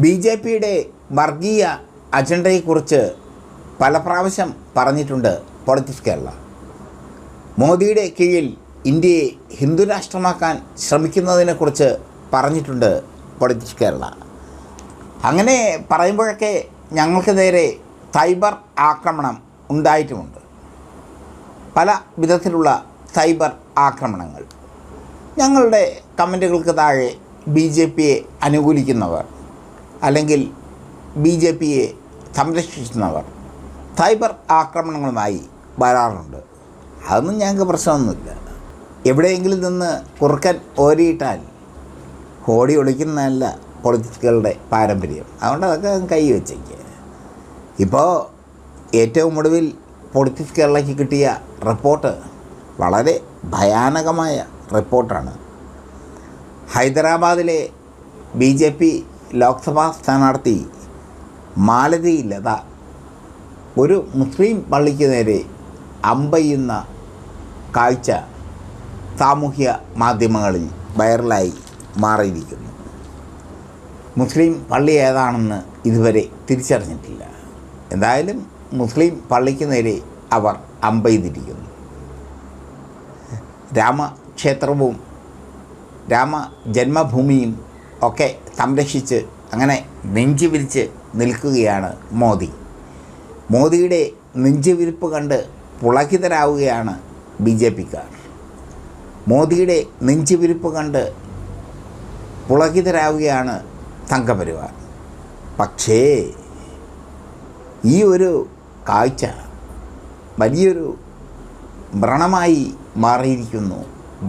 ബി.ജെ.പിയുടെ വർഗീയ അജണ്ടയെക്കുറിച്ച് പല പ്രാവശ്യം പറഞ്ഞിട്ടുണ്ട് പൊളിറ്റിക്സ് കേരള. മോദിയുടെ കീഴിൽ ഇന്ത്യയെ ഹിന്ദു രാഷ്ട്രമാക്കാൻ ശ്രമിക്കുന്നതിനെക്കുറിച്ച് പറഞ്ഞിട്ടുണ്ട് പൊളിറ്റിക്സ് കേരള. അങ്ങനെ പറയുമ്പോഴൊക്കെ ഞങ്ങൾക്ക് നേരെ സൈബർ ആക്രമണം ഉണ്ടായിട്ടുമുണ്ട്. പല വിധത്തിലുള്ള സൈബർ ആക്രമണങ്ങൾ. ഞങ്ങളുടെ കമൻറ്റുകൾക്ക് താഴെ ബി.ജെ.പിയെ അനുകൂലിക്കുന്നവർ അല്ലെങ്കിൽ ബി.ജെ.പിയെ സംരക്ഷിക്കുന്നവർ സൈബർ ആക്രമണങ്ങളുമായി വരാറുണ്ട്. അതൊന്നും ഞങ്ങൾക്ക് പ്രശ്നമൊന്നുമില്ല. എവിടെയെങ്കിലും നിന്ന് കുറുക്കൻ ഓരിയിട്ടാൽ ഓടി ഒളിക്കുന്നതല്ല പൊളിറ്റിക്സുകളുടെ പാരമ്പര്യം. അതുകൊണ്ട് അതൊക്കെ കൈ വെച്ചേക്കുക. ഇപ്പോൾ ഏറ്റവും ഒടുവിൽ പൊളിറ്റിക്സ് കേരളയ്ക്ക് കിട്ടിയ റിപ്പോർട്ട് വളരെ ഭയാനകമായ റിപ്പോർട്ടാണ്. ഹൈദരാബാദിലെ ബി.ജെ.പി ലോക്സഭാ സ്ഥാനാർത്ഥി മാലതി ലത ഒരു മുസ്ലിം പള്ളിക്ക് നേരെ അമ്പെയ്യുന്ന കാഴ്ച സാമൂഹ്യ മാധ്യമങ്ങളിൽ വൈറലായി മാറിയിരിക്കുന്നു. മുസ്ലിം പള്ളി ഏതാണെന്ന് ഇതുവരെ തിരിച്ചറിഞ്ഞിട്ടില്ല. എന്തായാലും മുസ്ലിം പള്ളിക്ക് നേരെ അവർ അമ്പെയ്തിരിക്കുന്നു. രാമക്ഷേത്രവും രാമജന്മഭൂമിയും ഒക്കെ സംരക്ഷിച്ച് അങ്ങനെ നെഞ്ചു വിരിച്ച് നിൽക്കുകയാണ് മോദി. മോദിയുടെ നെഞ്ചുവിരിപ്പ് കണ്ട് പുളകിതരാവുകയാണ് ബി.ജെ.പിക്കാർ. മോദിയുടെ നെഞ്ചുവിരിപ്പ് കണ്ട് പുളകിതരാവുകയാണ് സംഘപരിവാർ. പക്ഷേ ഈ ഒരു കാഴ്ച വലിയൊരു വ്രണമായി മാറിയിരിക്കുന്നു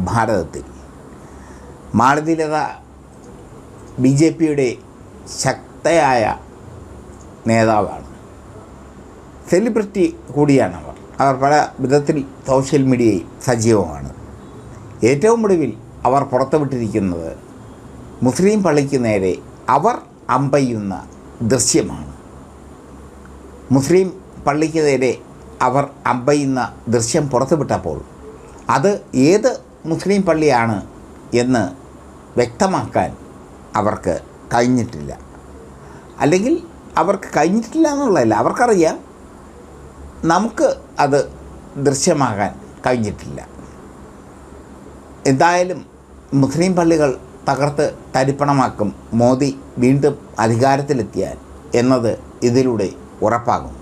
ഭാരതത്തിൽ. മാലതി ലത ബി.ജെ.പിയുടെ ശക്തയായ നേതാവാണ്. സെലിബ്രിറ്റി കൂടിയാണവർ. അവർ പല വിധത്തിൽ സോഷ്യൽ മീഡിയയിൽ സജീവമാണ്. ഏറ്റവും ഒടുവിൽ അവർ പുറത്തുവിട്ടിരിക്കുന്നത് മുസ്ലിം പള്ളിക്ക് നേരെ അവർ അമ്പെയ്യുന്ന ദൃശ്യമാണ്. മുസ്ലിം പള്ളിക്ക് നേരെ അവർ അമ്പെയ്യുന്ന ദൃശ്യം പുറത്തുവിട്ടപ്പോൾ അത് ഏത് മുസ്ലിം പള്ളിയാണ് എന്ന് വ്യക്തമാക്കാൻ അവർക്ക് കഴിഞ്ഞിട്ടില്ല. അല്ലെങ്കിൽ അവർക്ക് കഴിഞ്ഞിട്ടില്ല എന്നുള്ളതല്ല, അവർക്കറിയാം നമുക്ക് അത് ദൃശ്യമാകാൻ കഴിഞ്ഞിട്ടില്ല. എന്തായാലും മുസ്ലിം പള്ളികൾ തകർത്ത് തരിപ്പണമാക്കും മോദി വീണ്ടും അധികാരത്തിലെത്തിയാൽ എന്നത് ഇതിലൂടെ ഉറപ്പാകും.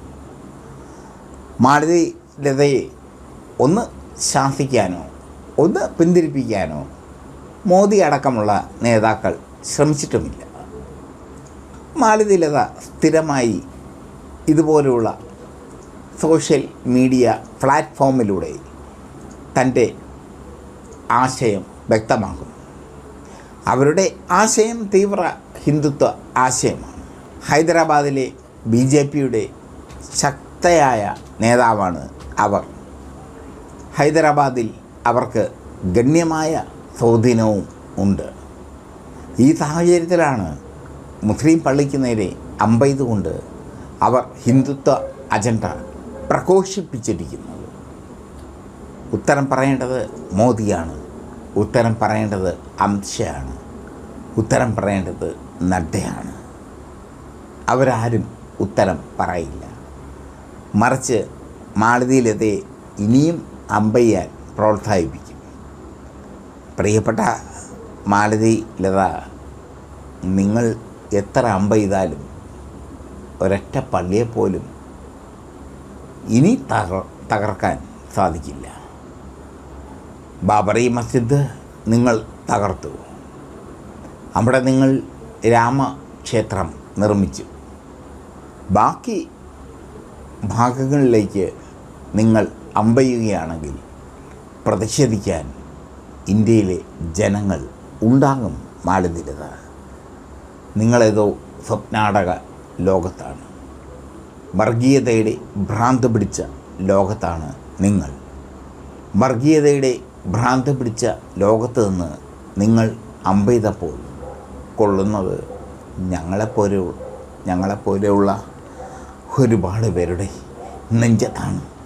മാലതി ലതയെ ഒന്ന് ശാസിക്കാനോ ഒന്ന് പിന്തിരിപ്പിക്കാനോ മോദി അടക്കമുള്ള നേതാക്കൾ ശ്രമിച്ചിട്ടുമില്ല. മാലതി ലത സ്ഥിരമായി ഇതുപോലെയുള്ള സോഷ്യൽ മീഡിയ പ്ലാറ്റ്ഫോമിലൂടെ തൻ്റെ ആശയം വ്യക്തമാക്കും. അവരുടെ ആശയം തീവ്ര ഹിന്ദുത്വ ആശയമാണ്. ഹൈദരാബാദിലെ ബി.ജെ.പിയുടെ ശക്തയായ നേതാവാണ് അവർ. ഹൈദരാബാദിൽ അവർക്ക് ഗണ്യമായ സ്വാധീനവും ഉണ്ട്. ഈ സാഹചര്യത്തിലാണ് മുസ്ലിം പള്ളിക്ക് നേരെ അമ്പെയ്തുകൊണ്ട് അവർ ഹിന്ദുത്വ അജണ്ട പ്രഘോഷിപ്പിച്ചിരിക്കുന്നത്. ഉത്തരം പറയേണ്ടത് മോദിയാണ്. ഉത്തരം പറയേണ്ടത് അമിത്ഷായാണ്. ഉത്തരം പറയേണ്ടത് നഡ്ഡയാണ്. അവരാരും ഉത്തരം പറയില്ല. മറിച്ച് മാലതി ലതയെ ഇനിയും അമ്പെയ്യാൻ പ്രോത്സാഹിപ്പിക്കും. പ്രിയപ്പെട്ട മാലതി ലത, നിങ്ങൾ എത്ര അമ്പെയ്താലും ഒരൊറ്റ പള്ളിയെപ്പോലും ഇനി തകർക്കാൻ സാധിക്കില്ല. ബാബറി മസ്ജിദ് നിങ്ങൾ തകർത്തു. അവിടെ നിങ്ങൾ രാമക്ഷേത്രം നിർമ്മിച്ചു. ബാക്കി ഭാഗങ്ങളിലേക്ക് നിങ്ങൾ അമ്പെയ്യുകയാണെങ്കിൽ പ്രതിഷേധിക്കാൻ ഇന്ത്യയിലെ ജനങ്ങൾ ഉണ്ടാകും. മാലതി ലത, നിങ്ങളേതോ സ്വപ്നാടക ലോകത്താണ്. വർഗീയതയുടെ ഭ്രാന്ത് പിടിച്ച ലോകത്താണ് നിങ്ങൾ. വർഗീയതയുടെ ഭ്രാന്ത് പിടിച്ച ലോകത്ത് നിന്ന് നിങ്ങൾ അമ്പെയ്തപ്പോൾ കൊള്ളുന്നത് ഞങ്ങളെപ്പോലെയുള്ള ഒരുപാട് പേരുടെ നെഞ്ചത്താണ്.